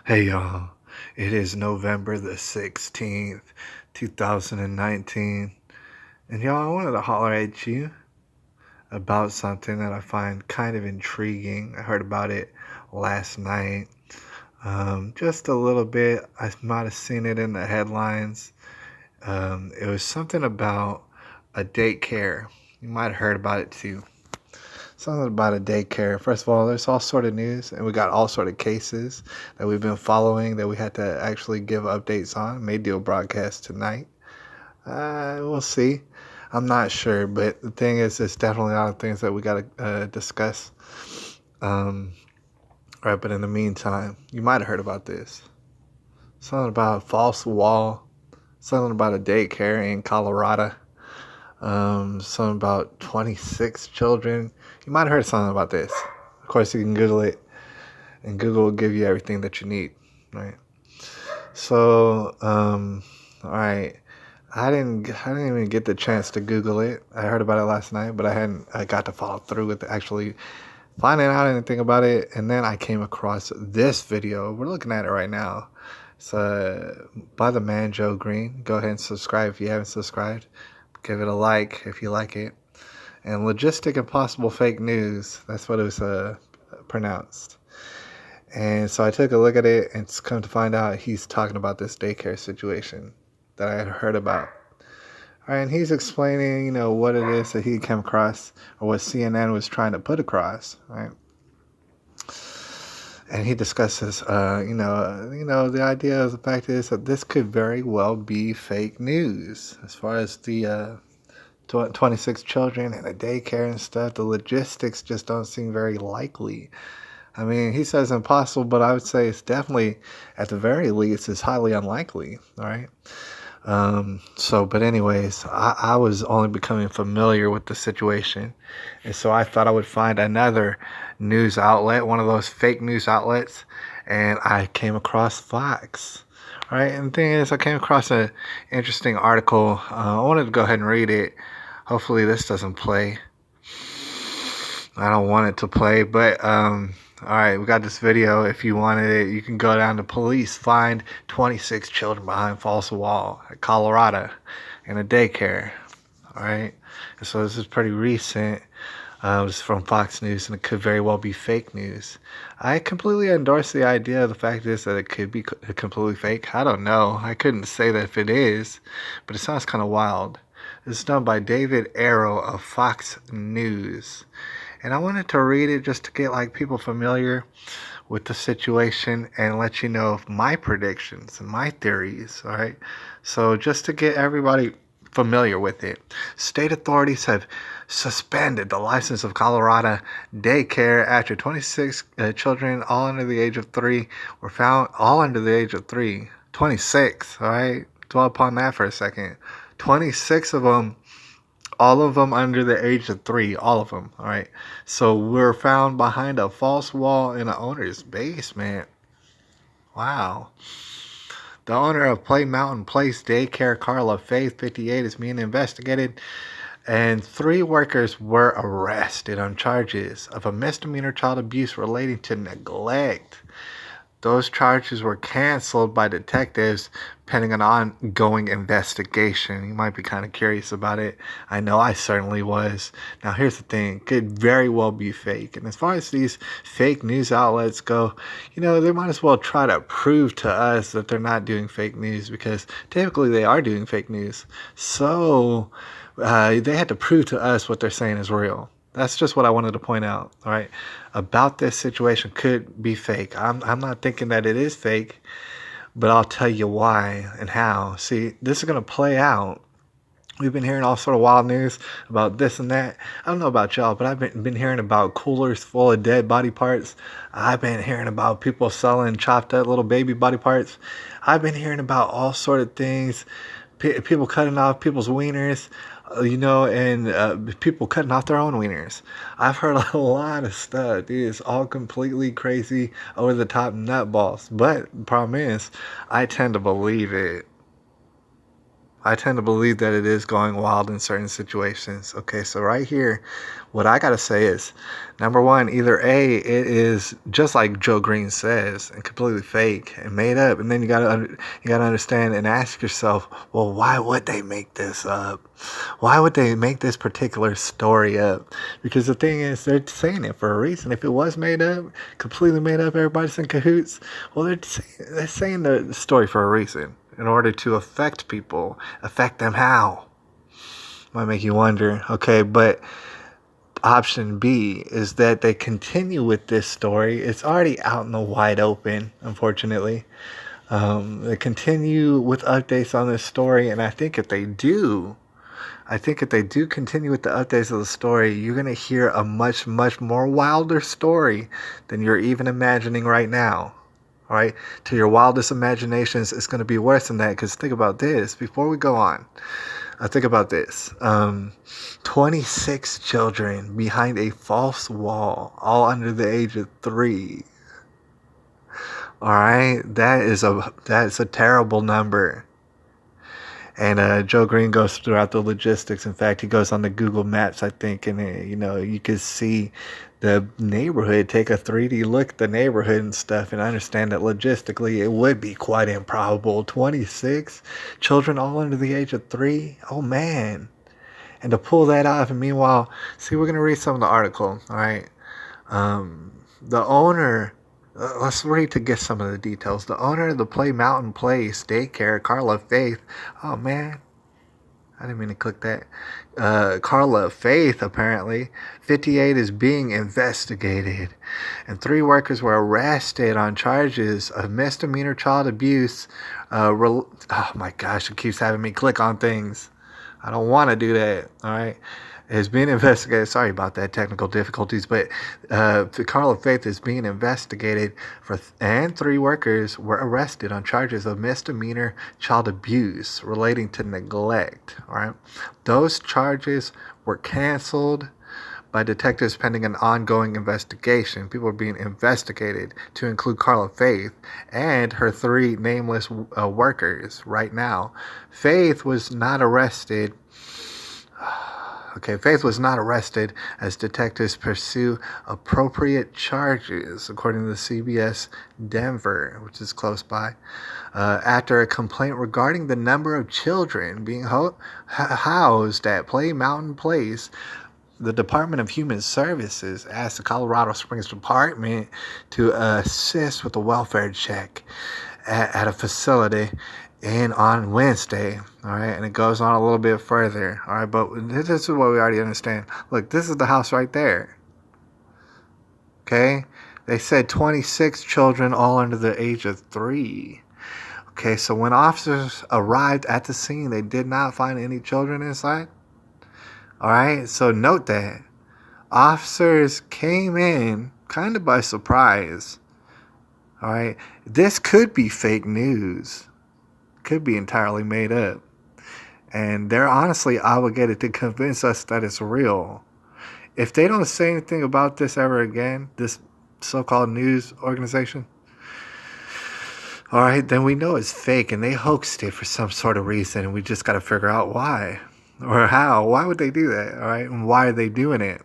Hey y'all, it is November the 16th, 2019, and y'all, I wanted to holler at you about something that I find kind of intriguing. I heard about it last night, just a little bit. I might have seen it in the headlines. It was something about a daycare. You might have heard about it too. Something about a daycare. First of all, there's all sort of news, and we got all sort of cases that we've been following that we had to actually give updates on. May do a broadcast tonight. We'll see. I'm not sure, but the thing is, there's definitely a lot of things that we got to discuss. Um, right, but in the meantime, you might have heard about this. Something about a false wall. Something about a daycare in Colorado. Something about 26 children. You might have heard something about this. Of course, you can Google it, and Google will give you everything that you need, right? So, all right. I didn't even get the chance to Google it. I heard about it last night, but I got to follow through with actually finding out anything about it. And then I came across this video. We're looking at it right now. It's by the man Joe Greene. Go ahead and subscribe if you haven't subscribed. Give it a like if you like it. And logistic and possible fake news. That's what it was pronounced. And so I took a look at it, and it's come to find out he's talking about this daycare situation that I had heard about. All right, and he's explaining, what it is that he came across, or what CNN was trying to put across, right? And he discusses, the idea of the fact is that this could very well be fake news. As far as the 26 children and a daycare and stuff, the logistics just don't seem very likely. I mean, he says impossible, but I would say it's definitely, at the very least, it's highly unlikely. All right. But anyways, I was only becoming familiar with the situation. And so I thought I would find another news outlet, one of those fake news outlets. And I came across Fox. All right. And the thing is, I came across an interesting article. I wanted to go ahead and read it. Hopefully this doesn't play. I don't want it to play, but all right, we got this video. If you wanted it, you can go down to police find 26 children behind false wall at Colorado in a daycare. All right, and so this is pretty recent. This is from Fox News, and it could very well be fake news. I completely endorse the idea of the fact is that it could be completely fake. I don't know. I couldn't say that if it is, but it sounds kind of wild. This is done by David Arrow of Fox News. And I wanted to read it just to get people familiar with the situation and let you know of my predictions and my theories. All right. So just to get everybody familiar with it, state authorities have suspended the license of Colorado daycare after 26 children, all under the age of 3, were found all under the age of 3. 26. All right. Dwell upon that for a second. 26 of them, all of them under the age of 3, all of them. All right. So we're found behind a false wall in the owner's basement. Wow. The owner of Play Mountain Place Daycare, Carla Faith, 58, is being investigated, and 3 workers were arrested on charges of a misdemeanor child abuse relating to neglect. Those charges were canceled by detectives pending an ongoing investigation. You might be kind of curious about it. I know I certainly was. Now, here's the thing. It could very well be fake. And as far as these fake news outlets go, they might as well try to prove to us that they're not doing fake news, because typically they are doing fake news. So they had to prove to us what they're saying is real. That's just what I wanted to point out, all right? About this situation could be fake. I'm not thinking that it is fake, but I'll tell you why and how. See, this is going to play out. We've been hearing all sort of wild news about this and that. I don't know about y'all, but I've been hearing about coolers full of dead body parts. I've been hearing about people selling chopped up little baby body parts. I've been hearing about all sort of things. People cutting off people's wieners, and people cutting off their own wieners. I've heard a lot of stuff, dude. It's all completely crazy, over the top nutballs. But the problem is, I tend to believe it. I tend to believe that it is going wild in certain situations. Okay, so right here, what I gotta say is, number one, either A, it is just like Joe Greene says, and completely fake and made up, and then you gotta understand and ask yourself, well, why would they make this up? Why would they make this particular story up? Because the thing is, they're saying it for a reason. If it was made up, completely made up, everybody's in cahoots. Well, they're saying the story for a reason in order to affect people. Affect them how? Might make you wonder. Okay, but option B is that they continue with this story. It's already out in the wide open, unfortunately. They continue with updates on this story, and I think if they do, continue with the updates of the story, you're going to hear a much, much more wilder story than you're even imagining right now. All right? To your wildest imaginations, it's going to be worse than that. Because think about this. Before we go on, think about this. 26 children behind a false wall, all under the age of 3. All right? That's a terrible number. And Joe Greene goes throughout the logistics. In fact, he goes on the Google Maps, I think, and you can see the neighborhood. Take a 3D look at the neighborhood and stuff, and understand that logistically it would be quite improbable. 26 children, all under the age of 3. Oh man! And to pull that off, and meanwhile, see, we're gonna read some of the article. All right, the owner. Let's read to get some of the details. The owner of the Play Mountain Place Daycare, Carla Faith. Oh man, I didn't mean to click that. Carla Faith, apparently, 58, is being investigated. And 3 workers were arrested on charges of misdemeanor child abuse. Oh my gosh, it keeps having me click on things. I don't want to do that, all right? Is being investigated. Sorry about that, technical difficulties, but Carla Faith is being investigated and 3 workers were arrested on charges of misdemeanor child abuse relating to neglect. All right, those charges were canceled by detectives pending an ongoing investigation. People are being investigated to include Carla Faith and her 3 nameless workers right now. Faith was not arrested. Okay, Faith was not arrested as detectives pursue appropriate charges, according to the CBS Denver, which is close by, after a complaint regarding the number of children being housed at Play Mountain Place. The Department of Human Services asked the Colorado Springs Department to assist with a welfare check at a facility on Wednesday. All right, and it goes on a little bit further. All right, but this is what we already understand. Look, this is the house right there. Okay, they said 26 children, all under the age of 3. Okay, so when officers arrived at the scene, they did not find any children inside. All right, so note that officers came in kind of by surprise. All right, this could be fake news. Could be entirely made up. And they're honestly obligated to convince us that it's real. If they don't say anything about this ever again, this so-called news organization, all right, then we know it's fake and they hoaxed it for some sort of reason, and we just got to figure out why or how. Why would they do that? All right, and why are they doing it?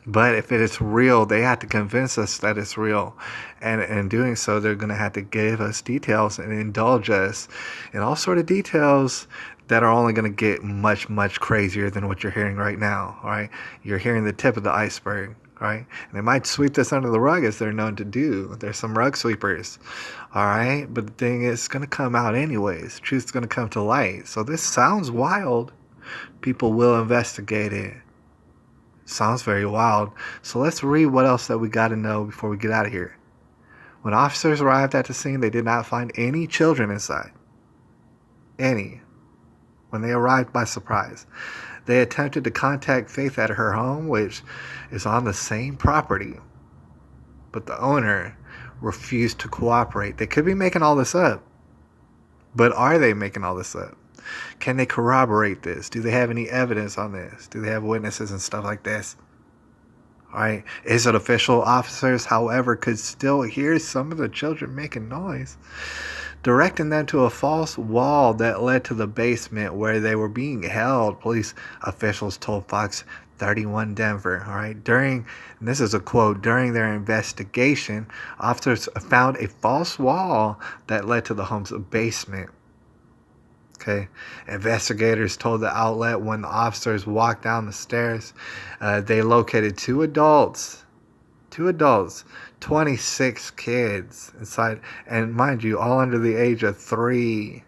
But if it is real, they have to convince us that it's real. And in doing so, they're going to have to give us details and indulge us in all sort of details that are only going to get much, much crazier than what you're hearing right now. All right, you're hearing the tip of the iceberg. Right, and they might sweep this under the rug, as they're known to do. There's some rug sweepers. All right, but the thing is, it's going to come out anyways. Truth's going to come to light. So this sounds wild. People will investigate it. Sounds very wild. So let's read what else that we got to know before we get out of here. When officers arrived at the scene, they did not find any children inside. Any. When they arrived by surprise. They attempted to contact Faith at her home, which is on the same property. But the owner refused to cooperate. They could be making all this up. But are they making all this up? Can they corroborate this? Do they have any evidence on this? Do they have witnesses and stuff like this? All right. Is it official? Officers, however, could still hear some of the children making noise. directing them to a false wall that led to the basement where they were being held, police officials told Fox 31 Denver. All right. And this is a quote, during their investigation, officers found a false wall that led to the home's basement. Okay. Investigators told the outlet when the officers walked down the stairs, they located two adults, 26 kids inside, and mind you, all under the age of 3,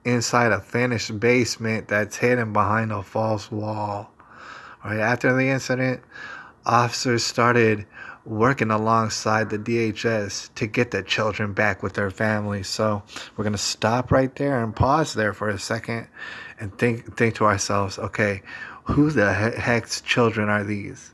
inside a finished basement that's hidden behind a false wall. All right, after the incident, officers started working alongside the DHS to get the children back with their families. So we're going to stop right there and pause there for a second and think to ourselves, okay, who the heck's children are these?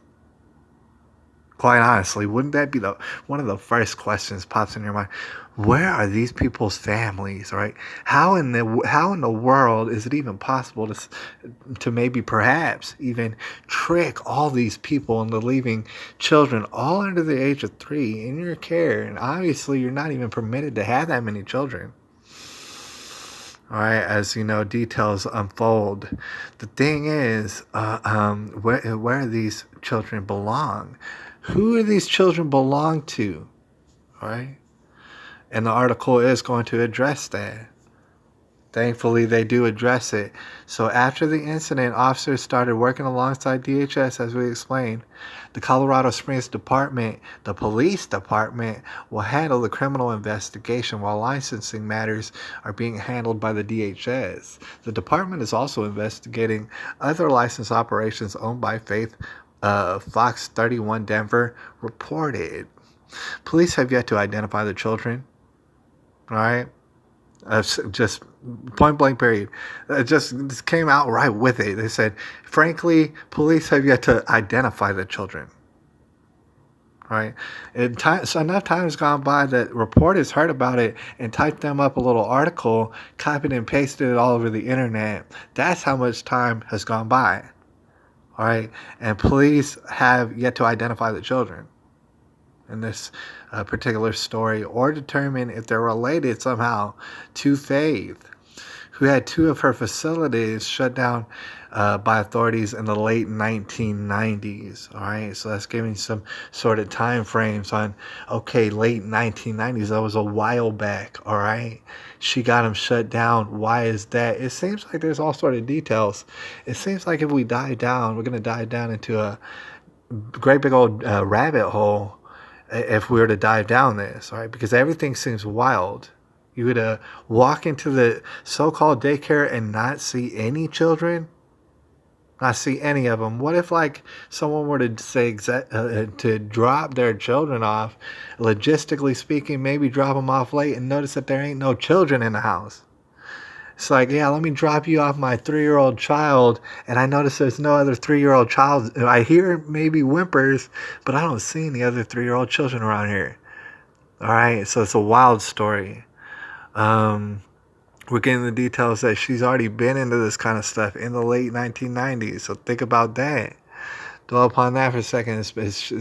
Quite honestly, wouldn't that be one of the first questions pops in your mind? Where are these people's families, right? How in the world is it even possible to maybe perhaps even trick all these people into leaving children all under the age of 3 in your care? And obviously you're not even permitted to have that many children. All right, as you know, details unfold. The thing is, where these children belong? Who do these children belong to? All right, and the article is going to address that. Thankfully, they do address it. So after the incident, officers started working alongside DHS, as we explained. The Colorado Springs Department, the police department, will handle the criminal investigation while licensing matters are being handled by the DHS. The department is also investigating other license operations owned by Faith. Fox 31 Denver reported. Police have yet to identify the children. All right. Just point blank period. Just came out right with it. They said, frankly, police have yet to identify the children. Right? So enough time has gone by that reporters heard about it and typed them up a little article, copied and pasted it all over the internet. That's how much time has gone by. All right? And police have yet to identify the children in this particular story or determine if they're related somehow to Faith, who had 2 of her facilities shut down by authorities in the late 1990s. All right, so that's giving some sort of time frames on, okay, late 1990s, that was a while back. All right, she got them shut down. Why is that? It seems like there's all sort of details. It seems like if we dive down, we're going to dive down into a great big old rabbit hole if we were to dive down this, right? Because everything seems wild. You would walk into the so-called daycare and not see any children, not see any of them. What if, like, someone were to say to drop their children off, logistically speaking, maybe drop them off late and notice that there ain't no children in the house? It's like, yeah, let me drop you off my 3-year-old child, and I notice there's no other 3-year-old child. I hear maybe whimpers, but I don't see any other 3-year-old children around here. All right, so it's a wild story. We're getting the details that she's already been into this kind of stuff in the late 1990s, so think about that. Dwell upon that for a second.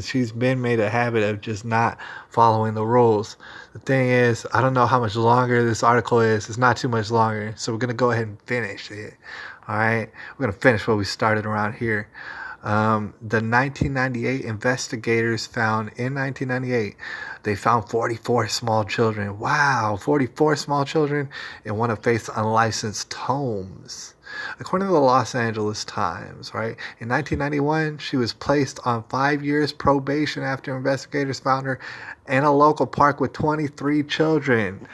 She's been made a habit of just not following the rules. The thing is, I don't know how much longer this article is. It's not too much longer. So we're going to go ahead and finish it. All right. We're going to finish what we started around here. The 1998 investigators found, in 1998, they found 44 small children. Wow, 44 small children in one of Faith's unlicensed homes. According to the Los Angeles Times, right, in 1991, she was placed on 5 years probation after investigators found her in a local park with 23 children,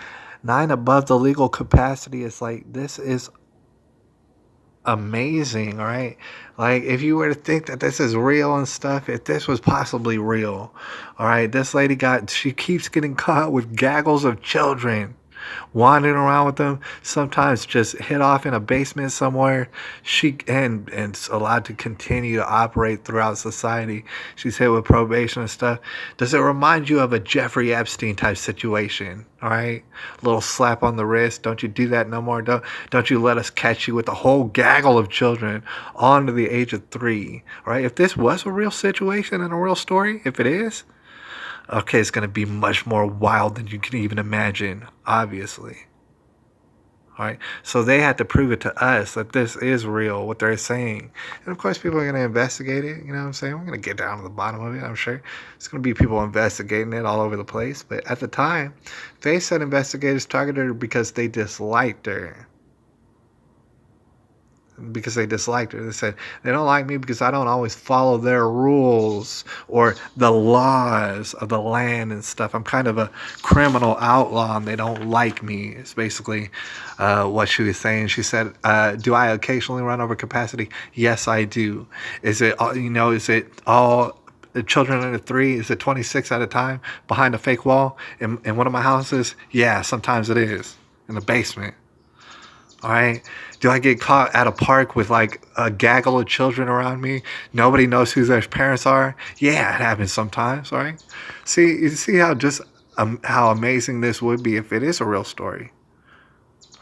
9 above the legal capacity. It's like, this is amazing, right? Like, if you were to think that this is real and stuff, if this was possibly real, all right, this lady she keeps getting caught with gaggles of children, wandering around with them, sometimes just hid off in a basement somewhere. And allowed to continue to operate throughout society. She's hit with probation and stuff. Does it remind you of a Jeffrey Epstein type situation? All right, a little slap on the wrist. Don't you do that no more. Don't you let us catch you with a whole gaggle of children all under the age of 3. All right, if this was a real situation and a real story, if it is, Okay, it's going to be much more wild than you can even imagine, obviously. All right. So they had to prove it to us that this is real, what they're saying. And of course, people are going to investigate it. You know what I'm saying? We're going to get down to the bottom of it, I'm sure. It's going to be people investigating it all over the place. But at the time, they said investigators targeted her because they disliked her. Because they disliked her. They said they don't like me because I don't always follow their rules or the laws of the land and stuff. I'm kind of a criminal outlaw and they don't like me. It's basically what she was saying. She said, "Do I occasionally run over capacity? Yes, I do. Is it Is it all?" The children under 3, is it 26 at a time behind a fake wall in one of my houses? Yeah, sometimes it is in the basement. All right. Do I get caught at a park with like a gaggle of children around me? Nobody knows who their parents are. Yeah, it happens sometimes. All right. See, you see how amazing this would be if it is a real story.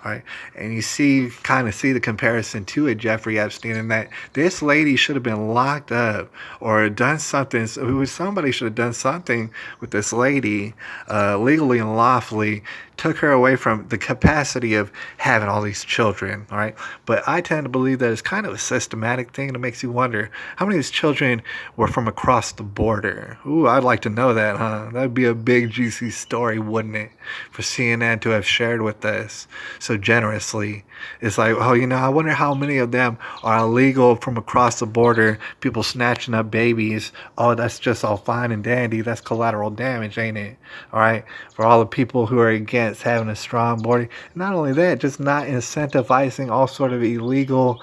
Right, and you kind of see the comparison to a Jeffrey Epstein in that this lady should have been locked up or done something. Somebody should have done something with this lady, legally and lawfully, took her away from the capacity of having all these children. All right, but I tend to believe that it's kind of a systematic thing that makes you wonder how many of these children were from across the border. Ooh, I'd like to know that, huh? That'd be a big juicy story, wouldn't it, for CNN to have shared with us so generously. It's like, oh, I wonder how many of them are illegal from across the border, people snatching up babies. Oh, that's just all fine and dandy. That's collateral damage, ain't it? All right. For all the people who are against having a strong border. Not only that, just not incentivizing all sort of illegal,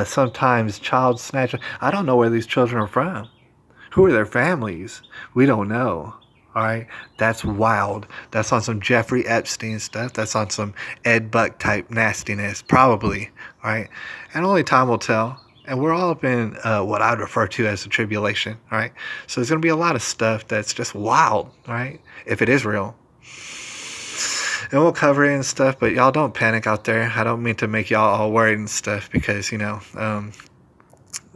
sometimes child snatching. I don't know where these children are from. Who are their families? We don't know. All right, that's wild. That's on some Jeffrey Epstein stuff. That's on some Ed Buck type nastiness, probably. All right, and only time will tell. And we're all up in what I'd refer to as the tribulation. All right, so there's gonna be a lot of stuff that's just wild. All right, if it is real. And we'll cover it and stuff, but y'all don't panic out there. I don't mean to make y'all all worried and stuff because,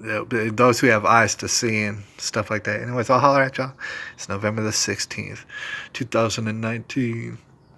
those who have eyes to see and stuff like that. Anyways, I'll holler at y'all. It's November the 16th, 2019.